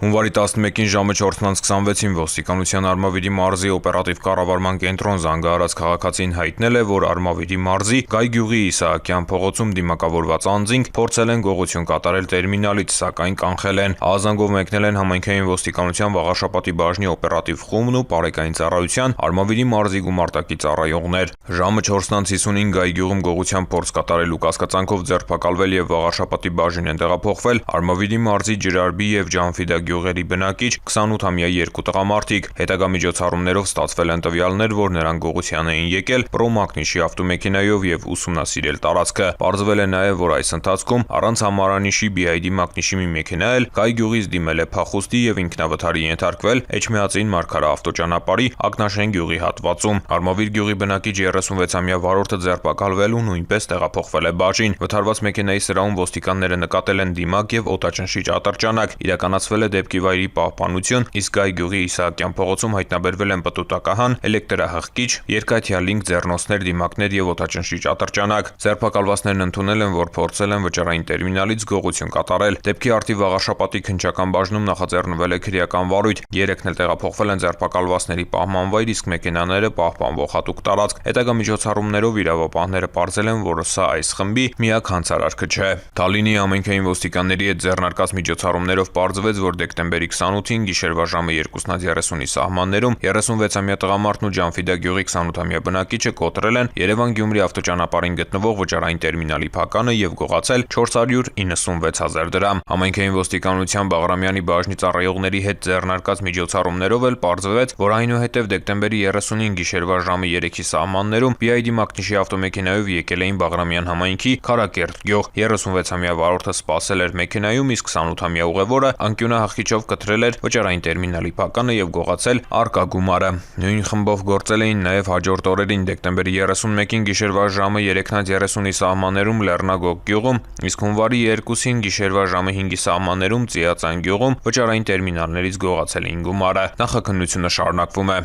Հունվարի 11-ին ժամը 4:26-ին ոստիկանության Արմավիրի մարզի օպերատիվ կառավարման կենտրոն զանգահարած քաղաքացին հայտնել է, որ Արմավիրի մարզի Գայ գյուղի Իսահակյան փողոցում դիմակավորված անձինք փորձել են գողություն կատարել տերմինալից, սակայն կանխել են։ Ահազանգով մեկնել են համայնքային ոստիկանության Վաղաշապատի բաժնի օպերատիվ խումբն ու Պարեկային ծառայության Արմավիրի մարզի գումարտակի ծառայողներ։ Ժամը 4:50-ին Գայ գյուղում գողության փորձ կատարելու կասկածանքով ձերբակալվել եւ Վաղաշապատի բաժին են տեղափոխվել Արմավիրի մարզի Ջրարբի եւ Ջանֆիդա գյուղերի բնակիչ 28-ամյա երկու տղամարդիկ։ Հետագա միջոցառումներով ստացվել են տվյալներ, որ նրանք գողության էին եկել Պրոմագնիշի ավտոմեքենայով եւ ուսումնասիրել տարածքը։ Պարզվել է նաեւ, որ այս ընթացքում առանց համարանիշի BID Մագնիշի մի մեքենա էլ Գայ գյուղից դիմել է փախուստի եւ ինքնավթարի ենթարկվել Էջմիածին Մարգարա ավտոճանապարհի Ակնաշեն գյուղի հատվածում։ Արմավիր գյուղի բնակիչ 36-ամյա վարորդը ձերբակալվել ու նույնպես տեղափոխվել է բաժին։ Վթարված մեքենայի սրահում ոստիկանները նկատել են դիմակ եւ օտաճնշիչ ատրճանակ։ Իրականացվել է դեպքի վայրի պահպանություն, իսկ Գայ գյուղի Իսահակյան փողոցում հայտնաբերվել են պտուտակահան, էլեկտրահղկիչ, երկաթյա լինք ձեռնոցներ, դիմակներ եւ օտաճնշիչ ատրճանակ։ Ձերբակալվածներն ընդունել են, որ փորձել են վճարային տերմինալից գողություն կատարել։ Դեպքի արդի Վաղաշապատի քննչական բաժնում նախաձեռնվել է քրեական վարույթ։ Երեքն էլ տեղափոխվել են ձերբակալվածների պահման վայր, իսկ մեքենաները պահպանվող հատուկ տարածք։ Հետագա միջոցառումներով իրավապահները պարզել են, որ սա այս խմբի միակ հանցարարքը չէ։ Թալինի համայնքային ոստիկանների հետ ձեռնարկած միջոցառումներով պարզվեց, որ դեկտեմբերի 28-ին գիշերվա ժամը 2:30-ի սահմաններում 36-ամյա տղամարդն ու Ջանֆիդա գյուղի 28-ամյա բնակիչը կոտրել են Երևան-Գյումրի ավտոճանապարհին գտնվող վճարային տերմինալի փականը եւ գողացել 496,000 դրամ։ Համայնքային ոստիկանության Բաղրամյանի բաժնի ծառայողների հետ ձեռնարկած միջոցառումներով էլ պարզվեց, որ այնուհետև դեկտեմբերի 30-ին գիշերվա ժամը 3-ի սահմաններում BID Մագնիշի ավտոմեքենայով եկել էին Բաղրամյան համայնքի Քարակերտ գյուղ։ 36-ամյա վարորդը սպասել էր մեքենայում, իսկ 28-ամյա ուղևորը անկյունահղկիչով կտրել էր վճարային տերմինալի փականը եւ գողացել արկա գումարը։ Նույն խմբով գործել էին նաեւ հաջորդ օրերին դեկտեմբերի 31-ին գիշերվա ժամը 3:30-ի սահմաններում Լեռնագոգ գյուղում, իսկ հունվարի 2-ին գիշերվա ժամը 5-ի սահմաններում Ծիածան գյուղում վճարային տերմինալներից գողացել էին գումարը։ Նախաքննությունը շարունակվում է։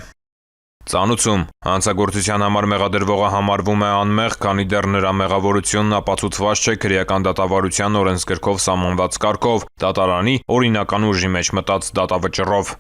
Ծանուցում հանցագործության համար մեղադրվողը համարվում է անմեղ, քանի դեռ նրա մեղավորությունն ապացուցված չէ քրեական դատավարության օրենսգրքով սահմանված կարգով՝ դատարանի օրինական ուժի մեջ մտած դատավճռով։